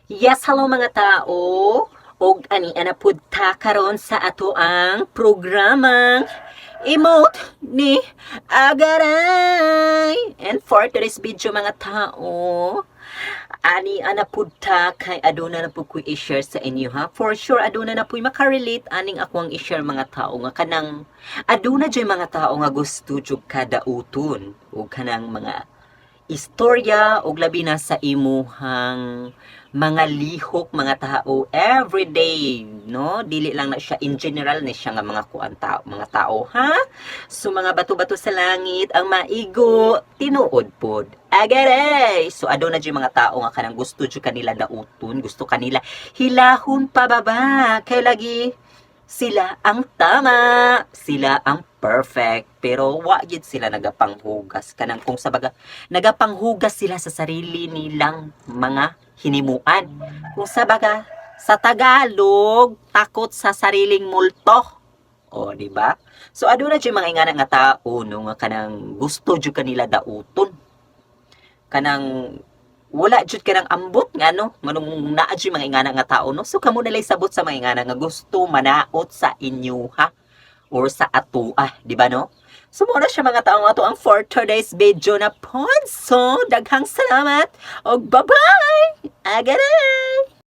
Yes, hello mga tao. Og ani ana pud ta karon sa ato ang programang Emote ni Agaray. And for today's video mga tao, ani ana pud ta kay aduna na pud ko i-share sa inyo ha. For sure aduna na pud makarelate aning ako ang i-share mga tao nga kanang aduna jay mga tao nga gusto jud kada uton ug kanang mga istorya og labi na sa imuhang mga lihok mga tao everyday, no? Dili lang na siya in general na siya nga mga tao, ha? So mga bato-bato sa langit ang maigo tinuod pod. Agare! So aduna jud mga tao nga kanang gusto jud kanila dauton, gusto kanila hilahon pababa kay lagi sila ang tama, sila ang perfect, pero wa gyud sila nagapanghugas kanang kung sa baga nagapanghugas sila sa sarili nilang mga hinimuan. Kung sa baga sa Tagalog, takot sa sariling multo. O, di ba? So aduna jud mga ingana nga tao no nga kanang gusto jud kanila dauton. Kanang wala jud kanang ambot nga no manung naa jud mga ingana nga tao no, so kamo nalay sabot sa mga ingana nga gusto manaot sa inyo ha or sa ato di ba no? So muna siya mga tao nga to ang for today's video na pod. So daghang salamat og bye bye, agad